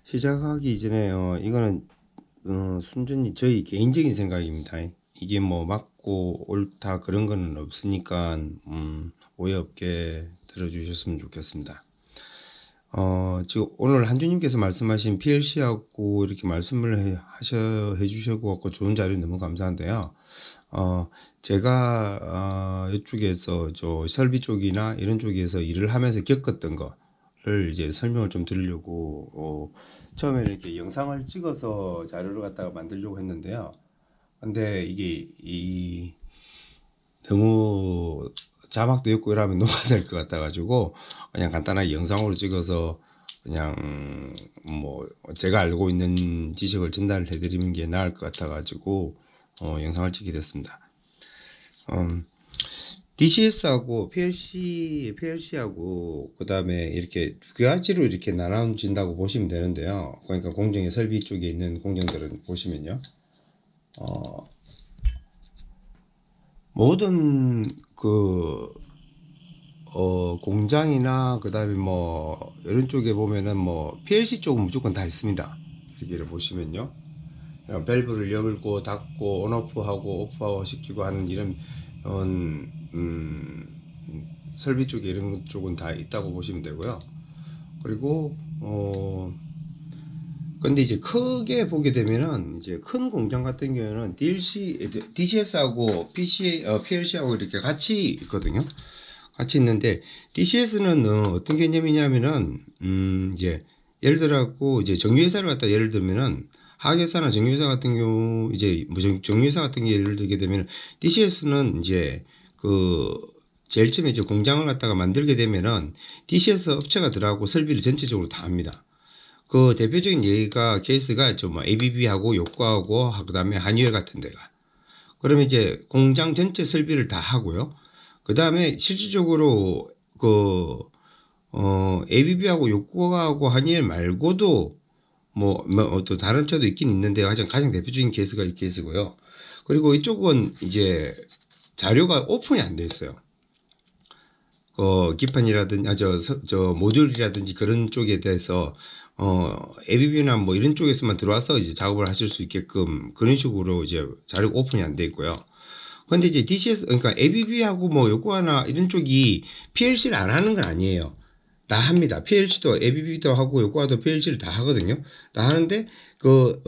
시작하기 전에 이거는 순전히 저희 개인적인 생각입니다. 이게 뭐 맞고 옳다 그런 거는 없으니까 오해 없게 들어주셨으면 좋겠습니다. 지금 오늘 한주님께서 말씀하신 PLC하고 이렇게 말씀을 해주셔서 좋은 자료 너무 감사한데요. 제가 이쪽에서 저 설비 쪽이나 이런 쪽에서 일을 하면서 겪었던 거를 이제 설명을 좀 드리려고 처음에는 이렇게 영상을 찍어서 자료를 갖다가 만들려고 했는데요. 근데 이게 너무 자막도 있고 이러면 녹아낼 것 같아 가지고 그냥 간단하게 영상으로 찍어서 그냥 뭐 제가 알고 있는 지식을 전달해 드리는 게 나을 것 같아 가지고 영상을 찍게 됐습니다. DCS하고 PLC하고 그 다음에 이렇게 두 가지로 이렇게 나눠진다고 보시면 되는데요. 그러니까 공정의 설비 쪽에 있는 공정들은 보시면요. 모든 공장이나 그 다음에 뭐 이런 쪽에 보면은 뭐 PLC 쪽은 무조건 다 있습니다. 여기를 보시면요. 밸브를 열고 닫고 온오프하고 오프하고 시키고 하는 이런 설비 쪽에 이런 쪽은 다 있다고 보시면 되고요. 그리고 근데 이제 크게 보게 되면은 이제 큰 공장 같은 경우는 DCS하고 PLC하고 이렇게 같이 있거든요. 같이 있는데 DCS는 어떤 개념이냐면은 이제 예를 들어갖고 이제 정유회사를 갖다 예를 들면은 하계사나 정유회사 같은 경우 이제 뭐 정유회사 같은 게 예를 들게 되면 DCS는 이제 제일 처음에 이제 공장을 갖다가 만들게 되면은 DCS 업체가 들어가고 설비를 전체적으로 다 합니다. 그 대표적인 예가 케이스가 좀 ABB하고 요코하고 그다음에 한유엘 같은 데가 그러면 이제 공장 전체 설비를 다 하고요. 그 다음에 실질적으로 ABB하고 요코하고 한일 말고도 또 다른 차도 있긴 있는데 가장 대표적인 케이스가 이 케이스고요. 그리고 이쪽은 이제 자료가 오픈이 안 돼 있어요. 기판이라든지 저 모듈이라든지 그런 쪽에 대해서 ABB나 뭐 이런 쪽에서만 들어와서 이제 작업을 하실 수 있게끔 그런 식으로 이제 자료가 오픈이 안 돼 있고요. 근데 이제 DCS, 그러니까 ABB하고 뭐 요코하나 이런 쪽이 PLC를 안 하는 건 아니에요. 다 합니다. PLC도 ABB도 하고 요코하도 PLC를 다 하거든요. 다 하는데 그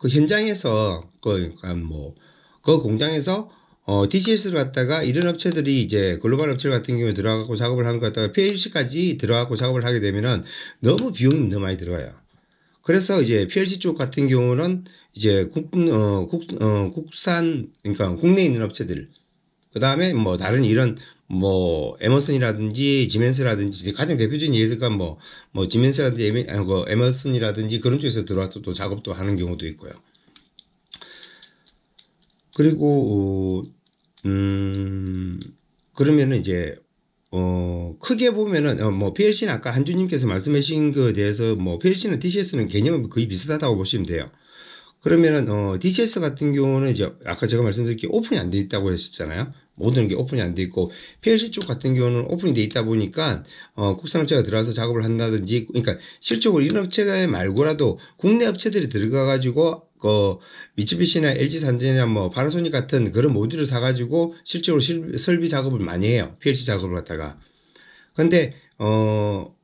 현장에서 그러니까 그 공장에서 DCS를 갖다가 이런 업체들이 이제 글로벌 업체 같은 경우에 들어가고 작업을 하는 것 갖다가 PLC까지 들어가고 작업을 하게 되면은 너무 비용이 너무 많이 들어가요. 그래서 이제 PLC 쪽 같은 경우는 이제 국산, 그러니까 국내에 있는 업체들, 그 다음에 뭐 다른 이런 뭐 에머슨이라든지 지멘스라든지 가장 대표적인 예가 뭐 지멘스라든지 에머슨이라든지 그런 쪽에서 들어와서 또 작업도 하는 경우도 있고요. 그리고 그러면은 이제 크게 보면은 뭐 PLC는 아까 한주님께서 말씀하신 거에 대해서 뭐 PLC는 DCS는 개념은 거의 비슷하다고 보시면 돼요. 그러면은 DCS 같은 경우는 이제 아까 제가 말씀드린 오픈이 안 돼 있다고 했었잖아요. 모든 게 오픈이 안 돼 있고 PLC 쪽 같은 경우는 오픈이 돼 있다 보니까 국산 업체가 들어와서 작업을 한다든지 그러니까 실적으로 이런 업체가 말고라도 국내 업체들이 들어가 가지고 미츠비시나 LG산전이나 뭐 파나소닉 같은 그런 모듈을 사 가지고 실제로 설비 작업을 많이 해요. PLC 작업을 갖다가. 근데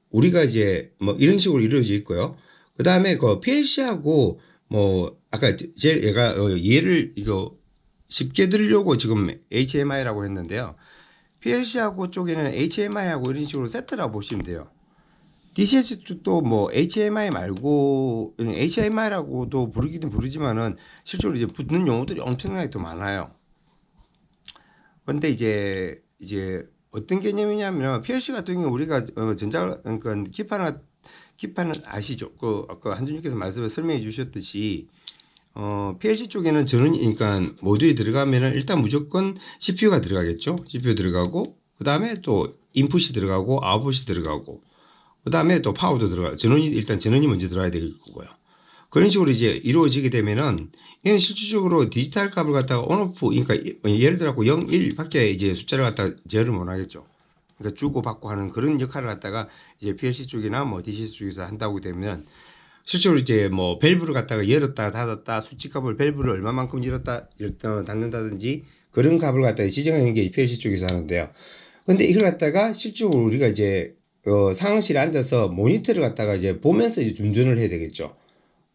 우리가 이제 뭐 이런 식으로 이루어져 있고요. 그다음에 그 PLC하고 뭐 아까 얘가 예를 이거 쉽게 들으려고 지금 HMI라고 했는데요. PLC하고 쪽에는 HMI하고 이런 식으로 세트라고 보시면 돼요. DCS 쪽도 뭐 HMI 말고 HMI라고도 부르기는 부르지만은 실제로 이제 붙는 용어들이 엄청나게 또 많아요. 근데 이제 어떤 개념이냐면 PLC 같은 경우 우리가 그러니까 기판은 아시죠? 아까 한준님께서 설명해 주셨듯이 PLC 쪽에는 그러니까 모듈이 들어가면은 일단 무조건 CPU가 들어가겠죠. CPU 들어가고 그 다음에 또 인풋이 들어가고 아웃풋이 들어가고 그 다음에 또 파워도 들어가. 일단 전원이 먼저 들어가야 될 거고요. 그런 식으로 이제 이루어지게 되면은 얘는 실질적으로 디지털 값을 갖다가 온오프 그러니까 예를 들어 0, 1 밖에 이제 숫자를 갖다가 제어를 못 하겠죠. 그러니까 주고 받고 하는 그런 역할을 갖다가 이제 PLC 쪽이나 뭐 DCS 쪽에서 한다고 되면 실제로 이제 뭐 밸브를 갖다가 열었다 닫았다 수치값을 밸브를 얼마만큼 열었다 닫는다든지 그런 값을 갖다가 지정하는 게 PLC 쪽에서 하는데요. 근데 이걸 갖다가 실제로 우리가 이제 상황실에 앉아서 모니터를 갖다가 이제 보면서 이제 운전을 해야 되겠죠.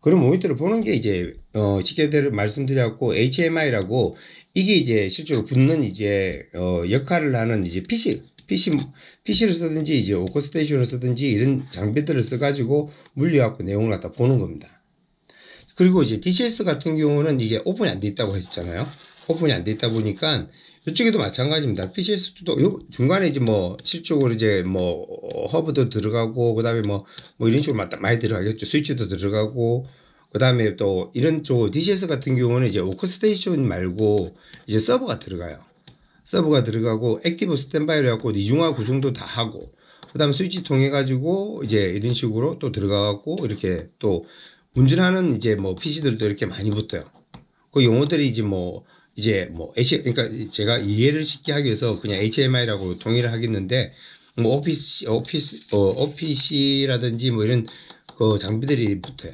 그런 모니터를 보는 게 이제 쉽게 말씀드렸고 HMI라고 이게 이제 실제로 붙는 이제 역할을 하는 이제 PC를 쓰든지 이제 워크스테이션을 쓰든지 이런 장비들을 써가지고 물려갖고 내용을 갖다 보는 겁니다. 그리고 이제 DCS 같은 경우는 이게 오픈이 안 돼 있다고 했잖아요. 오픈이 안 돼 있다 보니까 이쪽에도 마찬가지입니다. PCS도 요 중간에 이제 뭐 실적으로 이제 뭐 허브도 들어가고 그다음에 뭐 이런 식으로 많이 들어가겠죠. 스위치도 들어가고 그다음에 또 이런 쪽 DCS 같은 경우는 이제 워크스테이션 말고 이제 서버가 들어가요. 서버가 들어가고 액티브 스탠바이를 해갖고 이중화 구성도 다 하고 그다음에 스위치 통해 가지고 이제 이런 식으로 또 들어가갖고 이렇게 또 운전하는 이제 뭐 PC들도 이렇게 많이 붙어요. 그 용어들이 이제 뭐 그러니까 제가 이해를 쉽게 하기 위해서 그냥 HMI라고 동의를 하겠는데 뭐 OPC라든지 뭐 이런 그 장비들이 붙어요.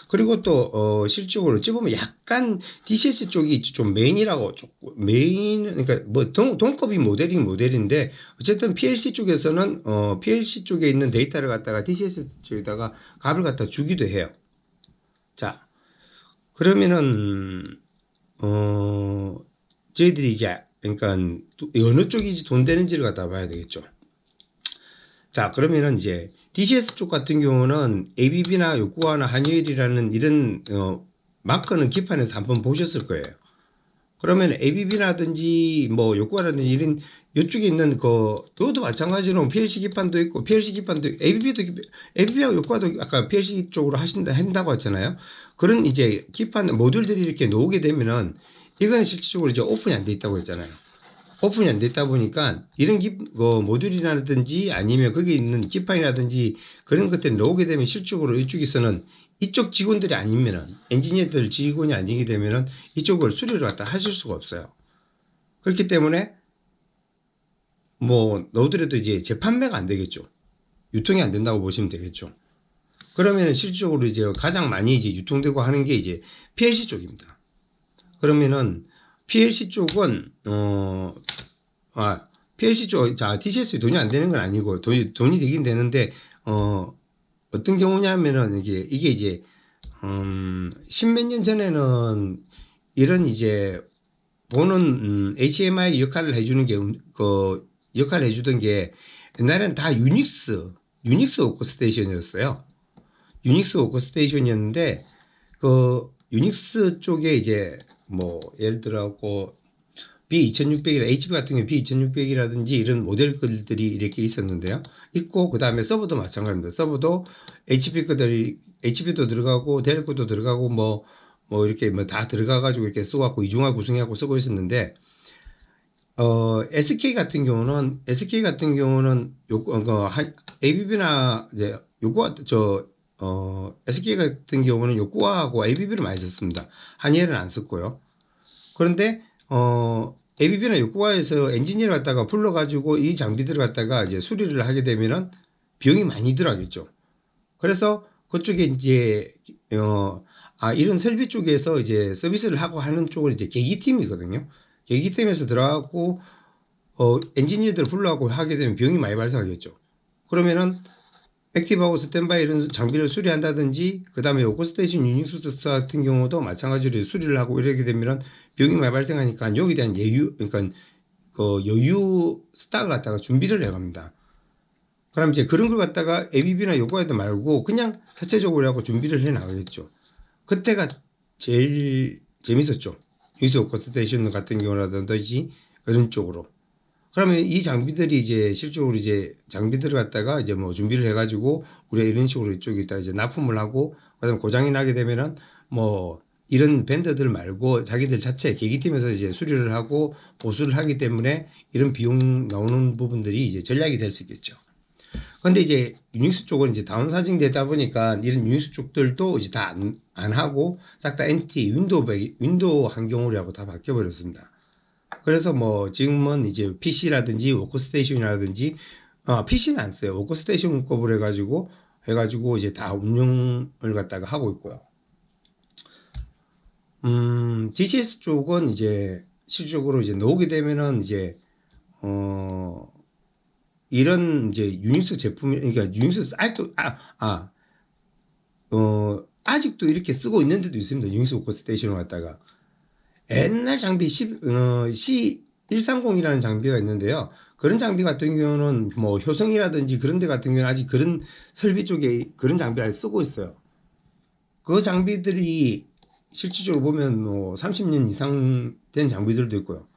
그리고 또 실적으로 어찌 보면 약간 DCS 쪽이 좀 메인이라고 그러니까 뭐 동급이 모델인데 어쨌든 PLC 쪽에서는 PLC 쪽에 있는 데이터를 갖다가 DCS 쪽에다가 값을 갖다 주기도 해요. 자, 그러면은 저희들이 이제 그러니까 어느 쪽이 돈 되는지를 갖다 봐야 되겠죠. 자, 그러면은 이제 DCS 쪽 같은 경우는 ABB나 요코하나 한유일이라는 이런 마크는 기판에서 한번 보셨을 거예요. 그러면 ABB라든지 뭐 요코하라든지 이런 이쪽에 있는 이것도 마찬가지로 PLC 기판도 있고 PLC 기판도 있고, ABB하고 요코하도 아까 PLC 쪽으로 한다고 했잖아요. 그런 이제 기판 모듈들이 이렇게 놓오게 되면은 이건 실질적으로 이제 오픈이 안 돼 있다고 했잖아요. 오픈이 안 됐다 보니까 이런 모듈이라든지 아니면 거기 있는 기판이라든지 그런 것들이 나오게 되면 실적으로 이쪽에서는 이쪽 직원들이 아니면은 엔지니어들 직원이 아니게 되면은 이쪽을 수리를 갖다 하실 수가 없어요. 그렇기 때문에 뭐 넣으더라도 이제 재판매가 안 되겠죠. 유통이 안 된다고 보시면 되겠죠. 그러면은 실질적으로 이제 가장 많이 이제 유통되고 하는 게 이제 PLC 쪽입니다. 그러면은 PLC 쪽은 PLC 쪽, 자, DCS에 돈이 안 되는 건 아니고 돈이 되긴 되는데 어떤 경우냐면은 이게 이제 십몇 년 전에는 이런 이제 보는 HMI 역할을 해주는 게 역할을 해주던 게 옛날에는 다 유닉스 워크스테이션이었어요. 유닉스 워크스테이션이었는데 그 유닉스 쪽에 이제 뭐 예를 들어갖고 B2600이라 HP 같은 경우 B2600이라든지 이런 모델들이 이렇게 있었는데요. 있고 그 다음에 서버도 마찬가지입니다. 서버도 HP도 들어가고 델 것도 들어가고 뭐 이렇게 뭐 다 들어가가지고 이렇게 써갖고 이중화 구성해갖고 쓰고 있었는데 SK 같은 경우는 ABB나 이제 SK 같은 경우는 요코하고 ABB를 많이 썼습니다. 한이엘은 안 썼고요. 그런데 ABB나 요코하에서 엔지니어를 갖다가 불러가지고 이 장비들을 갖다가 이제 수리를 하게 되면은 비용이 많이 들어가겠죠. 그래서 그쪽에 이제 이런 설비 쪽에서 이제 서비스를 하고 하는 쪽은 이제 계기팀이거든요. 계기팀에서 들어가고 엔지니어들을 불러가고 하게 되면 비용이 많이 발생하겠죠. 그러면은 액티브하고 스탠바이 이런 장비를 수리한다든지 그 다음에 워크스테이션 유닉스 같은 경우도 마찬가지로 수리를 하고 이렇게 되면은 비용이 많이 발생하니까 여기에 대한 그러니까 여유 스탁을 갖다가 준비를 해갑니다. 그럼 이제 그런 걸 갖다가 ABB나 요거에도 말고 그냥 자체적으로 하고 준비를 해 나가겠죠. 그때가 제일 재밌었죠. 유닉스 워크스테이션 같은 경우라든지 그런 쪽으로. 그러면 이 장비들이 이제 실적으로 이제 장비들을 갖다가 이제 뭐 준비를 해가지고 우리가 이런 식으로 이쪽에다 이제 납품을 하고 그다음에 고장이 나게 되면은 뭐 이런 벤더들 말고 자기들 자체 계기팀에서 이제 수리를 하고 보수를 하기 때문에 이런 비용 나오는 부분들이 이제 전략이 될 수 있겠죠. 근데 이제 유닉스 쪽은 이제 다운사징 되다 보니까 이런 유닉스 쪽들도 이제 다 안 하고 싹 다 NT 윈도우 환경으로 하고 다 바뀌어 버렸습니다. 그래서 뭐 지금은 이제 PC라든지 워크스테이션이라든지 PC는 안 써요. 워크스테이션급으로 해가지고 이제 다 운영을 갖다가 하고 있고요. DCS 쪽은 이제 실질적으로 이제 나오게 되면은 이제 이런 이제 유닉스 제품이 그러니까 유닉스 아직도 이렇게 쓰고 있는 데도 있습니다. 유닉스 워크스테이션을 갖다가 옛날 장비 C130이라는 장비가 있는데요. 그런 장비 같은 경우는 뭐 효성이라든지 그런 데 같은 경우는 아직 그런 설비 쪽에 그런 장비를 쓰고 있어요. 그 장비들이 실질적으로 보면 뭐 30년 이상 된 장비들도 있고요.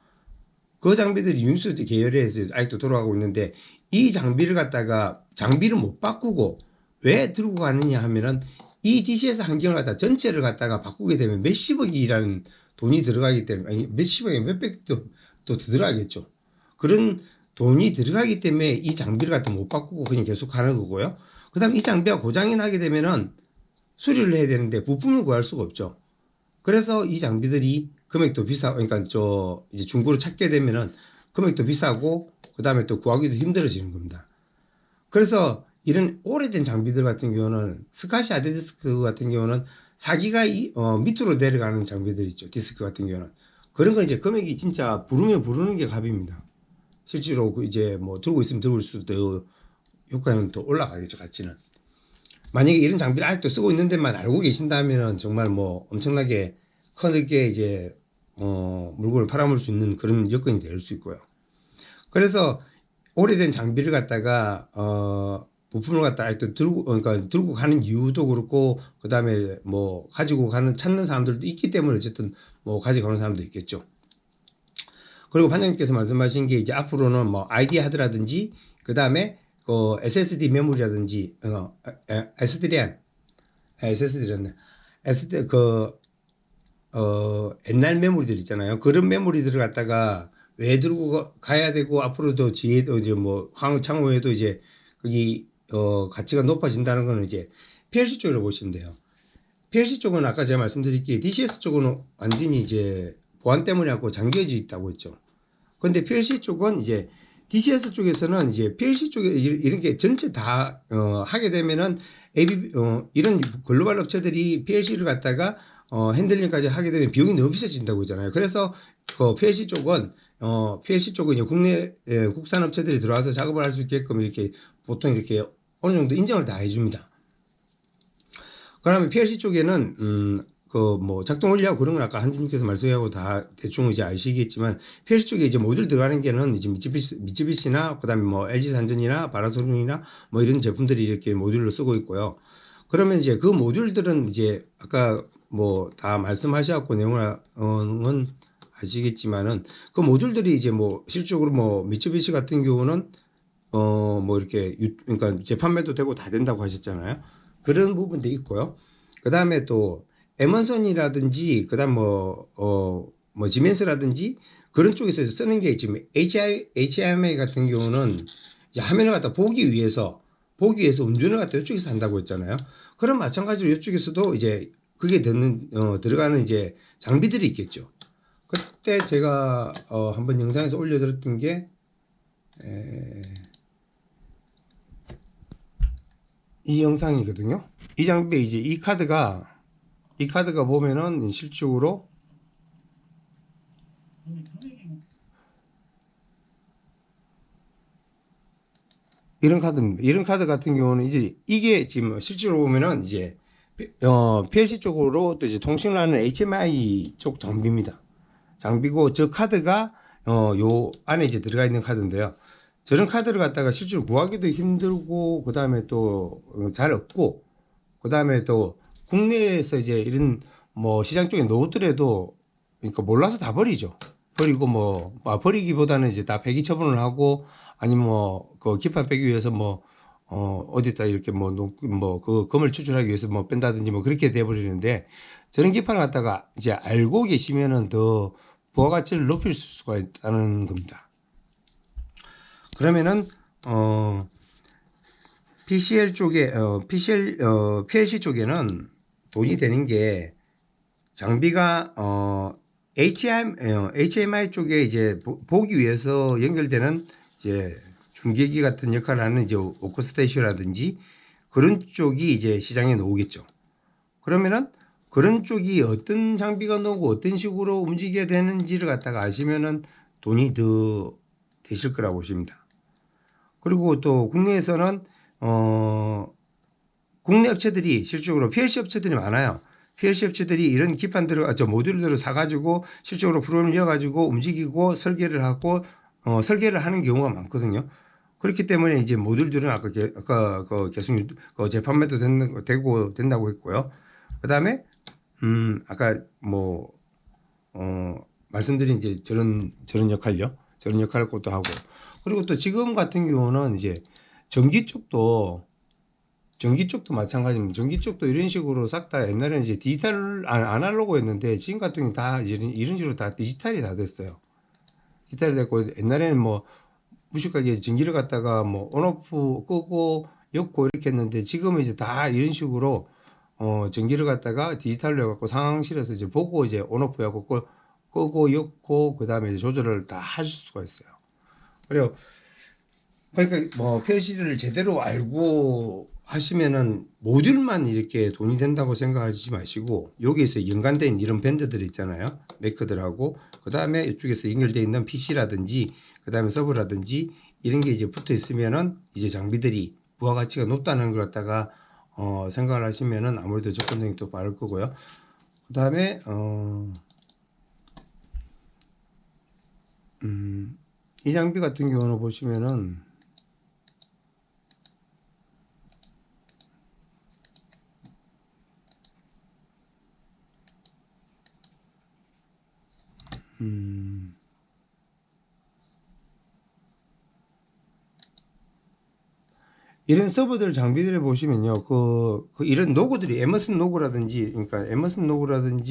그 장비들이 유닉스 계열에서 아직도 돌아가고 있는데 이 장비를 갖다가 장비를 못 바꾸고 왜 들고 가느냐 하면은 이 DCS 환경을 갖다 전체를 갖다가 바꾸게 되면 몇십억이라는 돈이 들어가기 때문에 아니 몇십억이 몇백도 또 들어가겠죠. 그런 돈이 들어가기 때문에 이 장비를 갖다 못 바꾸고 그냥 계속 하는 거고요. 그 다음에 이 장비가 고장이 나게 되면은 수리를 해야 되는데 부품을 구할 수가 없죠. 그래서 이 장비들이 금액도 비싸, 그러니까 이제 중고로 찾게 되면은 금액도 비싸고, 그 다음에 또 구하기도 힘들어지는 겁니다. 그래서 이런 오래된 장비들 같은 경우는, 스카시 하드디스크 같은 경우는 사기가 밑으로 내려가는 장비들 있죠. 디스크 같은 경우는. 그런 건 이제 금액이 진짜 부르면 부르는 게 값입니다. 실제로 이제 뭐 들고 있으면 들고있을 때 효과는 더 올라가겠죠, 가치는. 만약에 이런 장비를 아직도 쓰고 있는 데만 알고 계신다면 정말 뭐 엄청나게 크게 이제 물건을 팔아먹을 수 있는 그런 여건이 될 수 있고요. 그래서 오래된 장비를 갖다가 부품을 갖다가 아직도 그러니까 들고 가는 이유도 그렇고, 그 다음에 뭐 가지고 찾는 사람들도 있기 때문에 어쨌든 뭐 가지고 가는 사람도 있겠죠. 그리고 반장님께서 말씀하신 게 이제 앞으로는 뭐 ID 하드라든지 그 다음에 SSD 메모리라든지 SSD랬네. SD 옛날 메모리들 있잖아요. 그런 메모리들을 갖다가 왜 들고 가야 되고 앞으로도 뒤에도 이제 뭐 향후에도 이제 거기 가치가 높아진다는 거는 이제 PLC 쪽으로 보시면 돼요. PLC 쪽은 아까 제가 말씀드렸기에 DCS 쪽은 완전히 이제 보안 때문에 갖고 잠겨져 있다고 했죠. 근데 PLC 쪽은 이제 DCS 쪽에서는 이제 PLC 쪽에 이렇게 전체 다 하게 되면은 이런 글로벌 업체들이 PLC를 갖다가 핸들링까지 하게 되면 비용이 너무 비싸진다고 하잖아요. 그래서 그 PLC 쪽은 이제 국내 국산 업체들이 들어와서 작업을 할 수 있게끔 이렇게 보통 이렇게 어느 정도 인정을 다 해줍니다. 그러면 PLC 쪽에는 그 뭐 작동 원리하고 그런 건 아까 한준님께서 말씀하고 다 대충 이제 아시겠지만 PLC 쪽에 이제 모듈 들어가는 게는 이제 미쯔비시나 그다음에 뭐 LG 산전이나 파나소닉이나 뭐 이런 제품들이 이렇게 모듈로 쓰고 있고요. 그러면 이제 그 모듈들은 이제 아까 뭐 다 말씀하셔갖고 내용은 아시겠지만은 그 모듈들이 이제 뭐 실질적으로 뭐 미쯔비시 같은 경우는 뭐 이렇게 그러니까 재판매도 되고 다 된다고 하셨잖아요. 그런 부분도 있고요. 그 다음에 또 에먼선이라든지 그다음 뭐 지멘스라든지 그런 쪽에서 쓰는 게 지금 HMI 같은 경우는 이제 화면을 갖다 보기 위해서 운전을 갖다 이쪽에서 한다고 했잖아요. 그럼 마찬가지로 이쪽에서도 이제 그게 들어가는 이제 장비들이 있겠죠. 그때 제가 한번 영상에서 올려드렸던 게 이 영상이거든요. 이 장비 이제 이 카드가 보면은 실질적으로 이런 카드입니다. 이런 카드 같은 경우는 이제 이게 지금 실제로 보면은 이제 PLC 쪽으로 또 이제 통신을 하는 HMI 쪽 장비입니다. 장비고 저 카드가 요 안에 이제 들어가 있는 카드인데요. 저런 카드를 갖다가 실제로 구하기도 힘들고 그 다음에 또 잘 없고 그 다음에 또 국내에서 이제 이런 뭐 시장 쪽에 놓더라도 그러니까 몰라서 다 버리죠. 버리고 버리기보다는 이제 다 폐기 처분을 하고 아니면 그 기판 빼기 위해서 어디다 이렇게 그 금을 추출하기 위해서 뺀다든지 그렇게 돼버리는데 저런 기판을 갖다가 이제 알고 계시면은 더 부가가치를 높일 수가 있다는 겁니다. 그러면은 PCL 쪽에 PLC 쪽에는 돈이 되는 게 장비가 HMI 쪽에 이제 보기 위해서 연결되는 이제 중계기 같은 역할을 하는 이제 워크스테이션이라든지 그런 쪽이 이제 시장에 나오겠죠. 그러면은 그런 쪽이 어떤 장비가 나오고 어떤 식으로 움직여야 되는지를 갖다가 아시면은 돈이 더 되실 거라고 보십니다. 그리고 또 국내에서는 국내 업체들이 실적으로 PLC 업체들이 많아요. PLC 업체들이 이런 기판들을 모듈들을 사가지고 실적으로 프로그램을 이어가지고 움직이고 설계를 하고 설계를 하는 경우가 많거든요. 그렇기 때문에 이제 모듈들은 아까 계속 재판매도 되고 된다고 했고요. 그다음에 아까 말씀드린 이제 저런 역할요. 저런 역할을 또 하고 그리고 또 지금 같은 경우는 이제 전기 쪽도 마찬가지입니다. 전기 쪽도 이런 식으로 싹 다 옛날에는 이제 디지털 아날로그였는데 지금 같은 경우 다 이런 식으로 다 디지털이 다 됐어요. 디지털이 됐고 옛날에는 뭐 무식하게 전기를 갖다가 뭐 온오프 끄고 엮고 이렇게 했는데 지금은 이제 다 이런 식으로 전기를 갖다가 디지털로 해갖고 상황실에서 이제 보고 이제 온오프 하고 끄고 엮고 그 다음에 조절을 다 하실 수가 있어요. 그래요. 그러니까 뭐 PLC를 제대로 알고 하시면은 모듈만 이렇게 돈이 된다고 생각하지 마시고 여기에서 연관된 이런 밴드들 있잖아요. 메커들하고 그 다음에 이쪽에서 연결되어 있는 PC라든지 그 다음에 서버라든지 이런 게 이제 붙어 있으면은 이제 장비들이 부가가치가 높다는 걸 갖다가 생각을 하시면은 아무래도 접근성이 또 빠를 거고요. 그 다음에 이 장비 같은 경우는 보시면은 이런 서버들 장비들을 보시면요, 이런 로고들이 에머슨 로고라든지, 그러니까 에머슨 로고라든지,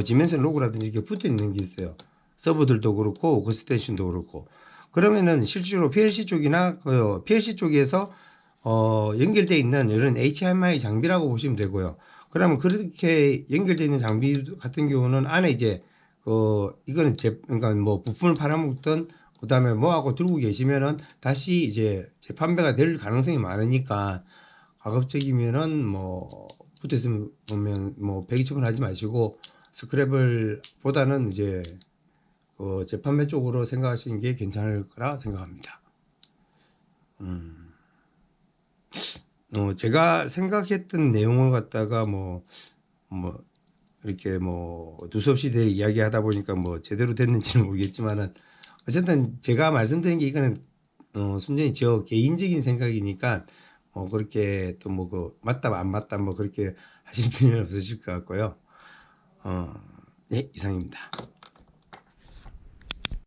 지멘슨 로고라든지 이렇게 붙어 있는 게 있어요. 서버들도 그렇고, 워크스테이션도 그렇고. 그러면은 실제로 PLC 쪽이나 PLC 쪽에서 연결되어 있는 이런 HMI 장비라고 보시면 되고요. 그러면 그렇게 연결되어 있는 장비 같은 경우는 안에 이제 이거는 그러니까 뭐 부품을 팔아먹던 그 다음에 뭐하고 들고 계시면은 다시 이제 재판매가 될 가능성이 많으니까 가급적이면은 뭐 붙어있으면 보면 뭐 배기처분 하지 마시고 스크랩을 보다는 이제 재판매 쪽으로 생각하시는 게 괜찮을 거라 생각합니다. 제가 생각했던 내용을 갖다가 이렇게 두서없이 이야기하다 보니까 뭐 제대로 됐는지는 모르겠지만은 어쨌든 제가 말씀드린 게 이거는 순전히 저 개인적인 생각이니까 그렇게 또 맞다 안 맞다 그렇게 하실 필요는 없으실 것 같고요. 네, 이상입니다.